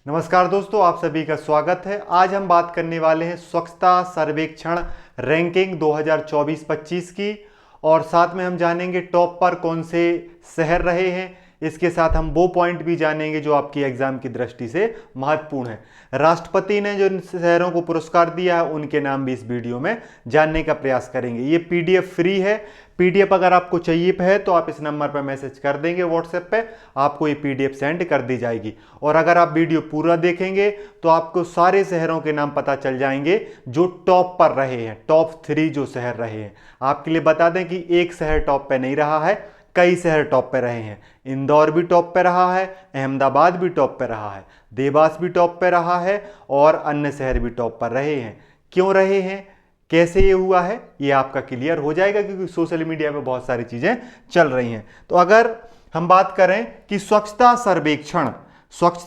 नमस्कार दोस्तों, आप सभी का स्वागत है। आज हम बात करने वाले हैं स्वच्छता सर्वेक्षण रैंकिंग 2024-25 की और साथ में हम जानेंगे टॉप पर कौन से शहर रहे हैं। इसके साथ हम वो पॉइंट भी जानेंगे जो आपकी एग्जाम की दृष्टि से महत्वपूर्ण है। राष्ट्रपति ने जो इन शहरों को पुरस्कार दिया है उनके नाम भी इस वीडियो में जानने का प्रयास करेंगे। ये पीडीएफ फ्री है। पीडीएफ अगर आपको चाहिए है तो आप इस नंबर पर मैसेज कर देंगे व्हाट्सएप पे, आपको ये पीडीएफ सेंड कर दी जाएगी। और अगर आप वीडियो पूरा देखेंगे तो आपको सारे शहरों के नाम पता चल जाएंगे जो टॉप पर रहे हैं, टॉप 3 जो शहर रहे हैं। आपके लिए बता दें कि एक शहर टॉप पे नहीं रहा है, कई शहर टॉप पे रहे हैं। इंदौर भी टॉप पे रहा है, अहमदाबाद भी टॉप पे रहा है, देवास भी टॉप पे रहा है और अन्य शहर भी टॉप पर रहे हैं। क्यों रहे हैं, कैसे ये हुआ है, ये आपका क्लियर हो जाएगा क्योंकि सोशल मीडिया पे बहुत सारी चीजें चल रही हैं। तो अगर हम बात करें कि स्वच्छता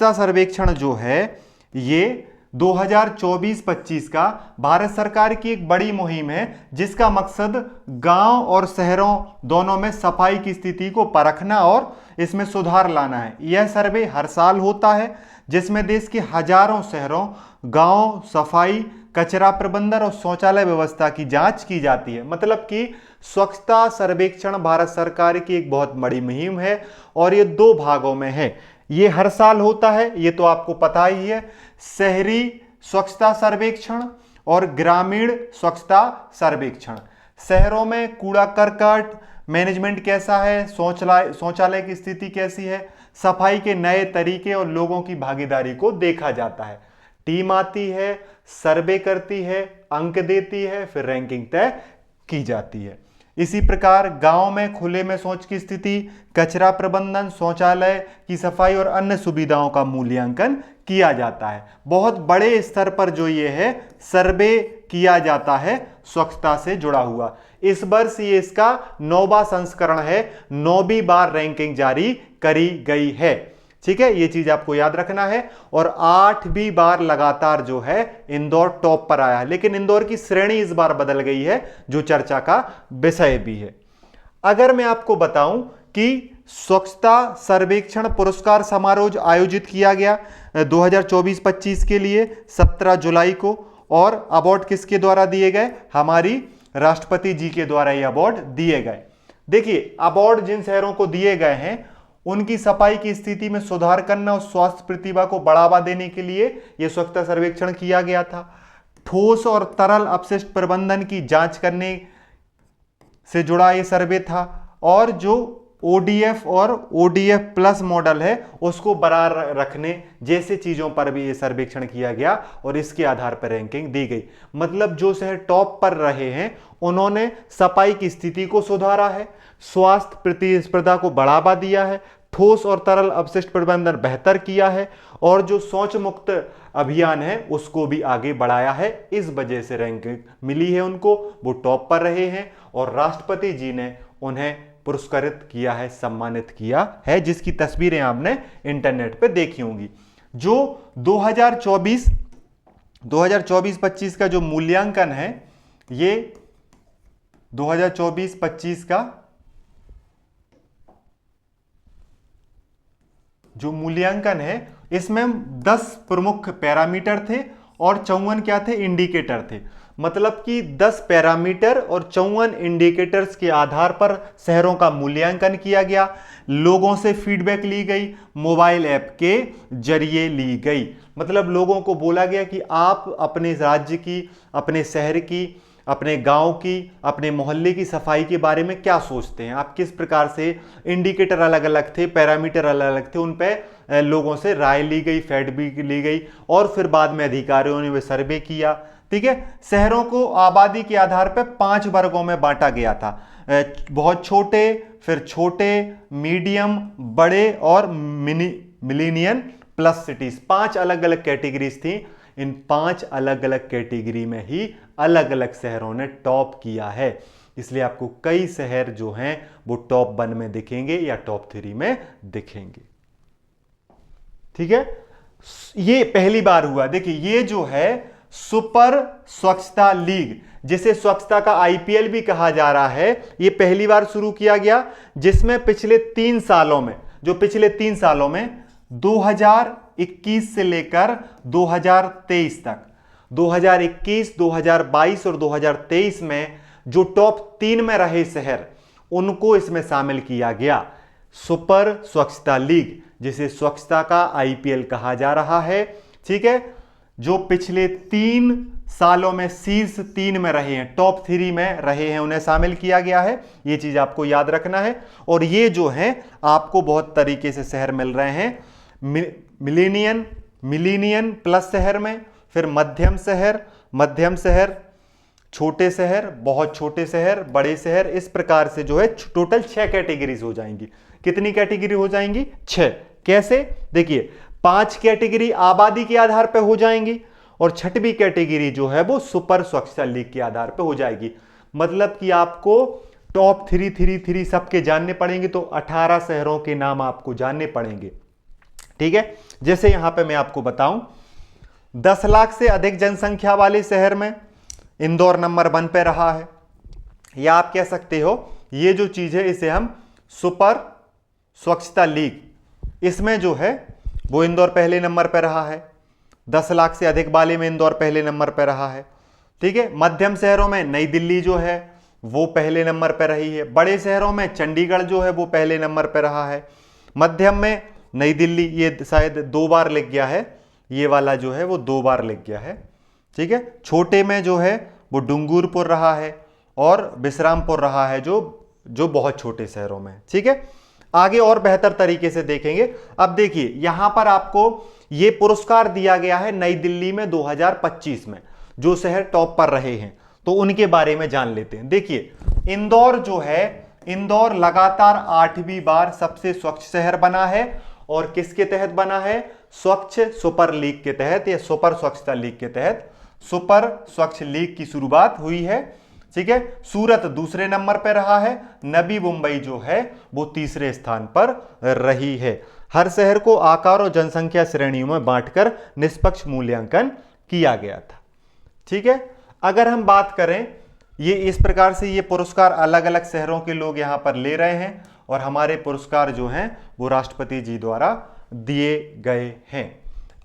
सर्वेक्षण जो है ये 2024-25 का भारत सरकार की एक बड़ी मुहिम है जिसका मकसद गांव और शहरों दोनों में सफाई की स्थिति को परखना और इसमें सुधार लाना है। यह सर्वे हर साल होता है जिसमें देश के हजारों शहरों, गांव, सफाई, कचरा प्रबंधन और शौचालय व्यवस्था की जांच की जाती है। मतलब कि स्वच्छता सर्वेक्षण भारत सरकार की एक बहुत बड़ी मुहिम है और ये 2 भागों में है। ये हर साल होता है, ये तो आपको पता ही है। शहरी स्वच्छता सर्वेक्षण और ग्रामीण स्वच्छता सर्वेक्षण। शहरों में कूड़ा करकट मैनेजमेंट कैसा है, शौचालय की स्थिति कैसी है, सफाई के नए तरीके और लोगों की भागीदारी को देखा जाता है। टीम आती है, सर्वे करती है, अंक देती है, फिर रैंकिंग तय की जाती है। इसी प्रकार गांव में खुले में शौच की स्थिति, कचरा प्रबंधन, शौचालय की सफाई और अन्य सुविधाओं का मूल्यांकन किया जाता है। बहुत बड़े स्तर पर जो ये है सर्वे किया जाता है स्वच्छता से जुड़ा हुआ। इस वर्ष ये इसका 9वां संस्करण है, 9वीं बार रैंकिंग जारी करी गई है। ठीक है, ये चीज आपको याद रखना है। और 8वीं बार लगातार जो है इंदौर टॉप पर आया है, लेकिन इंदौर की श्रेणी इस बार बदल गई है जो चर्चा का विषय भी है। अगर मैं आपको बताऊं कि स्वच्छता सर्वेक्षण पुरस्कार समारोह आयोजित किया गया 2024-25 के लिए 17 जुलाई को, और अवार्ड किसके द्वारा दिए गए, हमारी राष्ट्रपति जी के द्वारा ये अवार्ड दिए गए। देखिए, अवार्ड जिन शहरों को दिए गए हैं उनकी सफाई की स्थिति में सुधार करना और स्वास्थ्य प्रतिभा को बढ़ावा देने के लिए यह स्वच्छता सर्वेक्षण किया गया था। ठोस और तरल अपशिष्ट प्रबंधन की जांच करने से जुड़ा यह सर्वे था और जो ओडीएफ और ओडीएफ प्लस मॉडल है उसको बरकरार रखने जैसे चीजों पर भी यह सर्वेक्षण किया गया और इसके आधार पर रैंकिंग दी गई। मतलब जो शहर टॉप पर रहे हैं उन्होंने सफाई की स्थिति को सुधारा है, स्वास्थ्य प्रतिस्पर्धा को बढ़ावा दिया है, ठोस और तरल अपशिष्ट प्रबंधन बेहतर किया है और जो शौच मुक्त अभियान है उसको भी आगे बढ़ाया है। इस वजह से रैंकिंग मिली है उनको, वो टॉप पर रहे हैं और राष्ट्रपति जी ने उन्हें पुरस्कृत किया है, सम्मानित किया है, जिसकी तस्वीरें आपने इंटरनेट पे देखी होंगी। जो 2024-25 का जो मूल्यांकन है, ये 2024-25 का जो मूल्यांकन है इसमें 10 प्रमुख पैरामीटर थे और 54 क्या थे, इंडिकेटर थे। मतलब कि 10 पैरामीटर और 54 इंडिकेटर्स के आधार पर शहरों का मूल्यांकन किया गया। लोगों से फीडबैक ली गई, मोबाइल ऐप के जरिए ली गई। मतलब लोगों को बोला गया कि आप अपने राज्य की, अपने शहर की, अपने गांव की, अपने मोहल्ले की सफाई के बारे में क्या सोचते हैं, आप किस प्रकार से। इंडिकेटर अलग अलग थे, पैरामीटर अलग अलग थे, उन पे लोगों से राय ली गई, फीडबैक ली गई और फिर बाद में अधिकारियों ने वे सर्वे किया। ठीक है, शहरों को आबादी के आधार पर 5 वर्गों में बांटा गया था। बहुत छोटे, फिर छोटे, मीडियम, बड़े और मिलेनियन प्लस सिटीज। 5 अलग अलग कैटेगरीज थी। इन 5 अलग अलग कैटेगरी में ही अलग अलग शहरों ने टॉप किया है। इसलिए आपको कई शहर जो हैं वो टॉप 1 में दिखेंगे या टॉप 3 में दिखेंगे। ठीक है, ये पहली बार हुआ। देखिए, ये जो है सुपर स्वच्छता लीग, जिसे स्वच्छता का आईपीएल भी कहा जा रहा है, ये पहली बार शुरू किया गया, जिसमें पिछले 3 सालों में 2000 2021 से लेकर 2023 तक, 2021, 2022 और 2023 में जो टॉप 3 में रहे शहर उनको इसमें शामिल किया गया। सुपर स्वच्छता लीग, जिसे स्वच्छता का आईपीएल कहा जा रहा है, ठीक है, जो पिछले 3 सालों में शीर्ष 3 में रहे हैं, टॉप 3 में रहे हैं, उन्हें शामिल किया गया है। ये चीज आपको याद रखना है। और ये जो है आपको बहुत तरीके से शहर मिल रहे हैं, मिलीनियन प्लस शहर में, फिर मध्यम शहर, छोटे शहर, बहुत छोटे शहर, बड़े शहर, इस प्रकार से जो है टोटल 6 कैटेगरीज हो जाएंगी। कितनी कैटेगरी हो जाएंगी? 6। कैसे? देखिए, 5 कैटेगरी आबादी के आधार पर हो जाएंगी और 6वीं कैटेगरी जो है वो सुपर स्वच्छता लीग के आधार पर हो जाएगी। मतलब कि आपको टॉप 3 सबके जानने पड़ेंगे, तो 18 शहरों के नाम आपको जानने पड़ेंगे, ठीक है। जैसे यहां पे मैं आपको बताऊं, 10 लाख से अधिक जनसंख्या वाले शहर में इंदौर नंबर 1 पे रहा है, या आप कह सकते हो ये जो चीज है इसे हम सुपर स्वच्छता लीग, इसमें जो है वो इंदौर पहले नंबर पे रहा है। 10 लाख से अधिक वाले में इंदौर पहले नंबर पे रहा है, ठीक है। मध्यम शहरों में नई दिल्ली जो है वो पहले नंबर पे रही है। बड़े शहरों में चंडीगढ़ जो है वो पहले नंबर पे रहा है। मध्यम में नई दिल्ली, ये शायद 2 बार लिख गया है, ये वाला जो है वो 2 बार लिख गया है, ठीक है। छोटे में जो है वो डूंगरपुर रहा है और विश्रामपुर रहा है, जो बहुत छोटे शहरों में, ठीक है। आगे और बेहतर तरीके से देखेंगे। अब देखिए, यहां पर आपको ये पुरस्कार दिया गया है नई दिल्ली में 2025 में, जो शहर टॉप पर रहे हैं, तो उनके बारे में जान लेते हैं। देखिए, इंदौर जो है, इंदौर लगातार 8वीं बार सबसे स्वच्छ शहर बना है। और किसके तहत बना है? स्वच्छ सुपर लीग के तहत, या सुपर स्वच्छता लीग के तहत सुपर स्वच्छ लीग की शुरुआत हुई है, ठीक है। सूरत दूसरे नंबर पर रहा है, नवी मुंबई जो है वो तीसरे स्थान पर रही है। हर शहर को आकार और जनसंख्या श्रेणियों में बांटकर निष्पक्ष मूल्यांकन किया गया था, ठीक है। अगर हम बात करें, ये इस प्रकार से ये पुरस्कार अलग अलग शहरों के लोग यहां पर ले रहे हैं, और हमारे पुरस्कार जो हैं वो राष्ट्रपति जी द्वारा दिए गए हैं।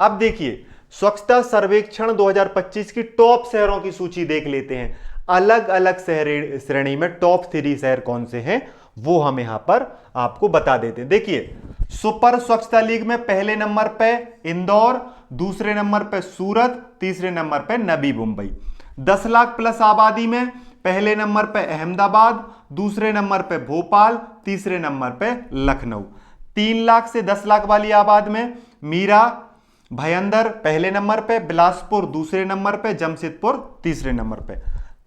अब देखिए, स्वच्छता सर्वेक्षण 2025 की टॉप शहरों की सूची देख लेते हैं। अलग अलग शहर श्रेणी में टॉप 3 शहर कौन से हैं वो हम यहां पर आपको बता देते हैं। देखिए, सुपर स्वच्छता लीग में पहले नंबर पे इंदौर, दूसरे नंबर पे सूरत, तीसरे नंबर पे नवी मुंबई। 10 लाख प्लस आबादी में पहले नंबर पे अहमदाबाद, दूसरे नंबर पे भोपाल, तीसरे नंबर पे लखनऊ। 3 लाख से 10 लाख वाली आबादी में मीरा भयंदर पहले नंबर पे, बिलासपुर दूसरे नंबर पे, जमशेदपुर तीसरे नंबर पे।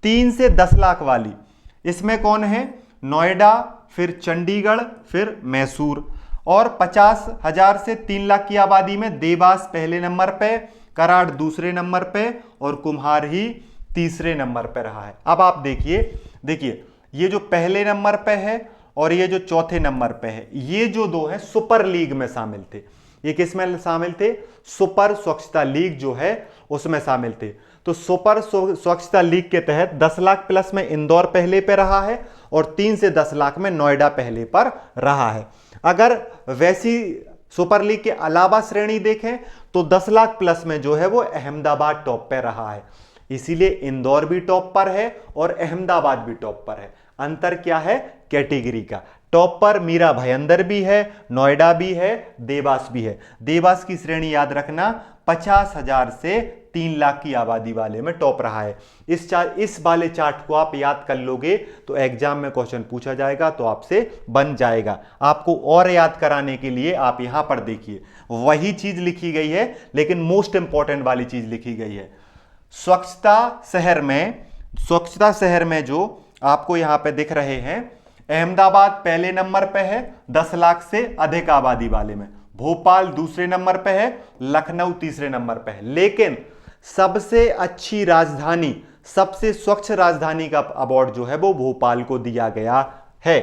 3 से 10 लाख वाली, इसमें कौन है? नोएडा, फिर चंडीगढ़, फिर मैसूर। और 50,000 से 3 लाख की आबादी में देवास पहले नंबर पे, कराड़ दूसरे नंबर पे, और कुम्हार ही तीसरे नंबर पे रहा है। अब आप देखिए ये जो पहले नंबर पे है और ये जो चौथे नंबर पे है, ये जो 2 हैं सुपर लीग में शामिल थे। ये किस में शामिल थे? सुपर स्वच्छता लीग जो है उसमें शामिल थे। तो सुपर स्वच्छता लीग के तहत 10 लाख प्लस में इंदौर पहले पे रहा है, और 3 से 10 लाख में नोएडा पहले पर रहा है। अगर वैसी सुपर लीग के अलावा श्रेणी देखें तो 10 लाख प्लस में जो है वो अहमदाबाद टॉप पे रहा है। इसीलिए इंदौर भी टॉप पर है और अहमदाबाद भी टॉप पर है। अंतर क्या है? कैटेगरी का। टॉप पर मीरा भयंदर भी है, नोएडा भी है, देवास भी है। देवास की श्रेणी याद रखना 50,000 से 3 लाख की आबादी वाले में टॉप रहा है। इस वाले चार्ट को आप याद कर लोगे तो एग्जाम में क्वेश्चन पूछा जाएगा तो आपसे बन जाएगा। आपको और याद कराने के लिए आप यहां पर देखिए, वही चीज लिखी गई है लेकिन मोस्ट इंपॉर्टेंट वाली चीज लिखी गई है। स्वच्छता शहर में जो आपको यहां पे दिख रहे हैं, अहमदाबाद पहले नंबर पे है 10 लाख से अधिक आबादी वाले में, भोपाल दूसरे नंबर पे है, लखनऊ तीसरे नंबर पे है। लेकिन सबसे अच्छी राजधानी, सबसे स्वच्छ राजधानी का अवार्ड जो है वो भोपाल को दिया गया है।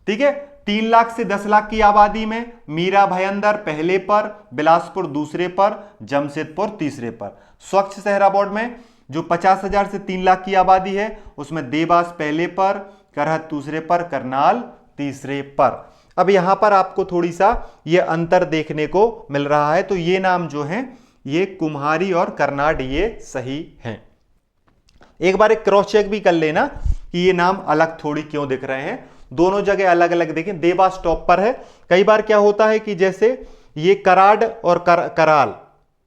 ठीक है, 3 लाख से 10 लाख की आबादी में मीरा भयंदर पहले पर, बिलासपुर दूसरे पर, जमशेदपुर तीसरे पर। स्वच्छ शहर अवार्ड में जो 50,000 से 3 लाख की आबादी है उसमें देवास पहले पर, करहत दूसरे पर, करनाल तीसरे पर। अब यहां पर आपको थोड़ी सा ये अंतर देखने को मिल रहा है, तो ये नाम जो है ये कुम्हारी और कर्नाड ये सही हैं। एक बार एक क्रॉस चेक भी कर लेना कि ये नाम अलग थोड़ी क्यों दिख रहे हैं, दोनों जगह अलग अलग देखें। देवास टॉप पर है। कई बार क्या होता है कि जैसे ये कराड और कराल,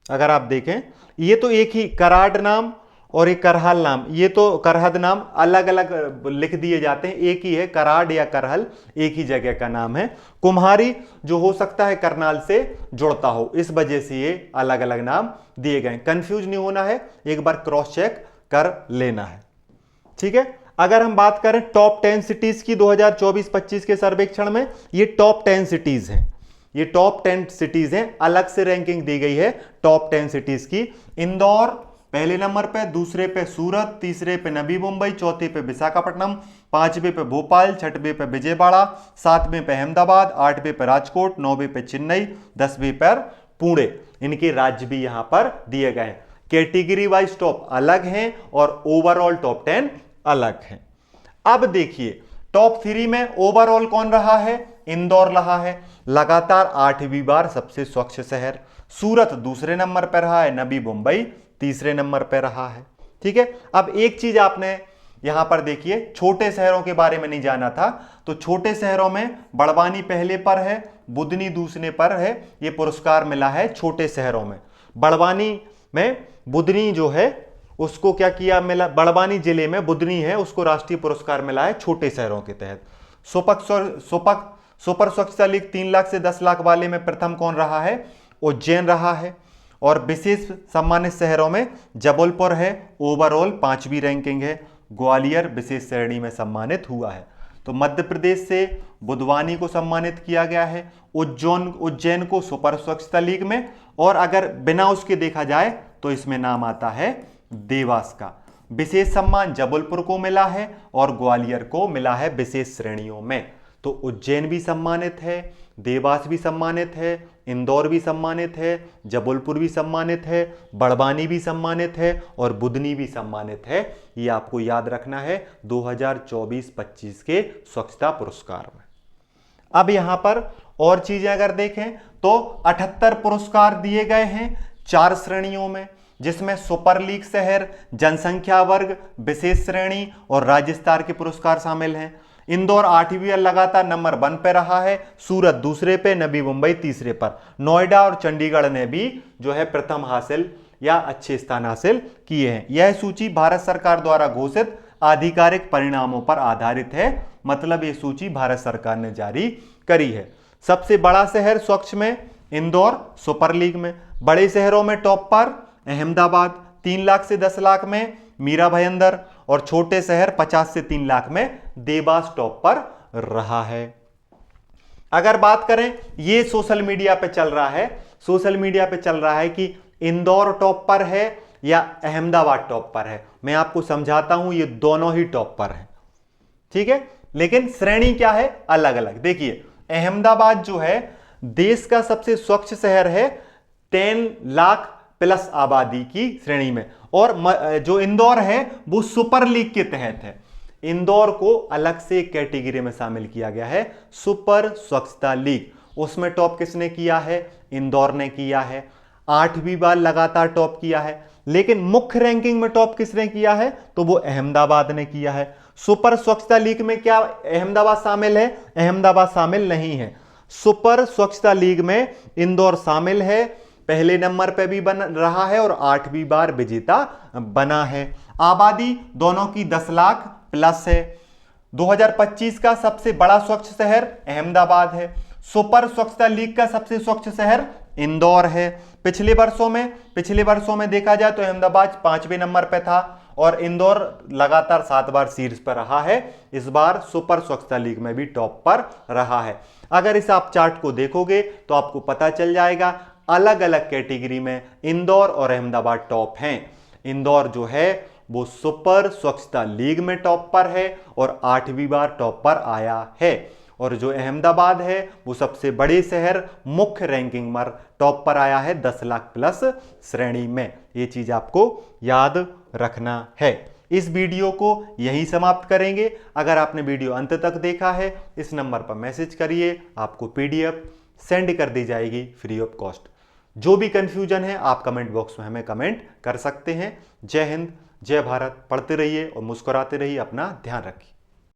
अगर आप देखें ये तो एक ही कराड नाम और एक करहल नाम, ये तो करहद नाम अलग अलग लिख दिए जाते हैं, एक ही है कराड या करहल, एक ही जगह का नाम है। कुम्हारी जो हो सकता है करनाल से जुड़ता हो, इस वजह से ये अलग अलग नाम दिए गए। कंफ्यूज नहीं होना है, एक बार क्रॉस चेक कर लेना है, ठीक है। अगर हम बात करें टॉप 10 सिटीज की 2024-25 के सर्वेक्षण में, ये टॉप 10 सिटीज हैं, ये टॉप 10 सिटीज हैं, अलग से रैंकिंग दी गई है टॉप 10 सिटीज की। इंदौर पहले नंबर पे, दूसरे पे सूरत, तीसरे पे नवी मुंबई, चौथे पे विशाखापट्टनम, पांचवे पे भोपाल, छठवें पे विजयवाड़ा, सातवें पे अहमदाबाद, आठवें पे राजकोट, नौवें पे चेन्नई, 10वें पर पुणे। इनके राज्य भी यहां पर दिए गए हैं। कैटेगरी वाइज टॉप अलग हैं और ओवरऑल टॉप 10 अलग हैं। अब देखिए टॉप 3 में ओवरऑल कौन रहा है? इंदौर रहा है लगातार 8वीं बार सबसे स्वच्छ शहर। सूरत दूसरे नंबर पर रहा है, नवी मुंबई तीसरे नंबर पर रहा है, ठीक है। अब एक चीज आपने यहां पर देखिए, छोटे शहरों के बारे में नहीं जाना था, तो छोटे शहरों में बड़वानी पहले पर है, बुधनी दूसरे पर है। ये पुरस्कार मिला है छोटे शहरों में। बड़वानी में बुधनी जो है उसको क्या किया मिला, बड़वानी जिले में बुधनी है, उसको राष्ट्रीय पुरस्कार मिला है छोटे शहरों के तहत। सुपर स्वच्छता लीग 3 लाख से 10 लाख वाले में प्रथम कौन रहा है? उज्जैन रहा है। और विशेष सम्मानित शहरों में जबलपुर है, ओवरऑल 5वीं रैंकिंग है। ग्वालियर विशेष श्रेणी में सम्मानित हुआ है। तो मध्य प्रदेश से बुधवानी को सम्मानित किया गया है, उज्जैन को सुपर स्वच्छता लीग में, और अगर बिना उसके देखा जाए तो इसमें नाम आता है देवास का। विशेष सम्मान जबलपुर को मिला है और ग्वालियर को मिला है विशेष श्रेणियों में। तो उज्जैन भी सम्मानित है, देवास भी सम्मानित है, इंदौर भी सम्मानित है, जबलपुर भी सम्मानित है, बड़वानी भी सम्मानित है और बुधनी भी सम्मानित है। ये आपको याद रखना है 2024-25 के स्वच्छता पुरस्कार में। अब यहां पर और चीजें अगर देखें तो 78 पुरस्कार दिए गए हैं 4 श्रेणियों में, जिसमें सुपर लीग शहर, जनसंख्या वर्ग, विशेष श्रेणी और राज्य स्तर के पुरस्कार शामिल हैं। इंदौर 8वीं बार लगातार नंबर 1 पे रहा है, सूरत दूसरे पे, नवी मुंबई तीसरे पर। नोएडा और चंडीगढ़ ने भी जो है प्रथम हासिल या अच्छे स्थान हासिल किए हैं। यह सूची भारत सरकार द्वारा घोषित आधिकारिक परिणामों पर आधारित है, मतलब यह सूची भारत सरकार ने जारी करी है। सबसे बड़ा शहर स्वच्छ में इंदौर, सुपर लीग में। बड़े शहरों में टॉप पर अहमदाबाद 3 लाख से 10 लाख में मीरा भयंदर, और छोटे शहर 50 से 3 लाख में देवास टॉप पर रहा है। अगर बात करें, ये सोशल मीडिया पे चल रहा है, सोशल मीडिया पे चल रहा है कि इंदौर टॉप पर है या अहमदाबाद टॉप पर है। मैं आपको समझाता हूं, ये दोनों ही टॉप पर है, ठीक है, लेकिन श्रेणी क्या है? अलग अलग। देखिए अहमदाबाद जो है देश का सबसे स्वच्छ शहर है 10 लाख प्लस आबादी की श्रेणी में, और जो इंदौर है वो सुपर लीग के तहत है। इंदौर को अलग से कैटेगरी में शामिल किया गया है, सुपर स्वच्छता लीग। उसमें टॉप किसने किया है? इंदौर ने किया है, 8वीं बार लगातार टॉप किया है। लेकिन मुख्य रैंकिंग में टॉप किसने किया है? तो वो अहमदाबाद ने किया है। सुपर स्वच्छता लीग में क्या अहमदाबाद शामिल है? अहमदाबाद शामिल नहीं है। सुपर स्वच्छता लीग में इंदौर शामिल है, पहले नंबर पे भी बन रहा है और 8वीं बार विजेता बना है। आबादी दोनों की 10 लाख प्लस है। 2025 का सबसे बड़ा स्वच्छ शहर अहमदाबाद है। सुपर स्वच्छता लीग का सबसे स्वच्छ शहर इंदौर है। पिछले वर्षों में देखा जाए तो अहमदाबाद 5वें नंबर पे था और इंदौर लगातार 7 बार शीर्ष पर रहा है। इस बार सुपर स्वच्छता लीग में भी टॉप पर रहा है। अगर इस आप चार्ट को देखोगे तो आपको पता चल जाएगा, अलग अलग कैटेगरी में इंदौर और अहमदाबाद टॉप हैं। इंदौर जो है वो सुपर स्वच्छता लीग में टॉप पर है और 8वीं बार टॉप पर आया है, और जो अहमदाबाद है वो सबसे बड़े शहर मुख्य रैंकिंग में टॉप पर आया है 10 लाख प्लस श्रेणी में। ये चीज आपको याद रखना है। इस वीडियो को यहीं समाप्त करेंगे। अगर आपने वीडियो अंत तक देखा है, इस नंबर पर मैसेज करिए, आपको पीडीएफ सेंड कर दी जाएगी फ्री ऑफ कॉस्ट। जो भी कंफ्यूजन है आप कमेंट बॉक्स में हमें कमेंट कर सकते हैं। जय हिंद, जय भारत। पढ़ते रहिए और मुस्कुराते रहिए। अपना ध्यान रखिए।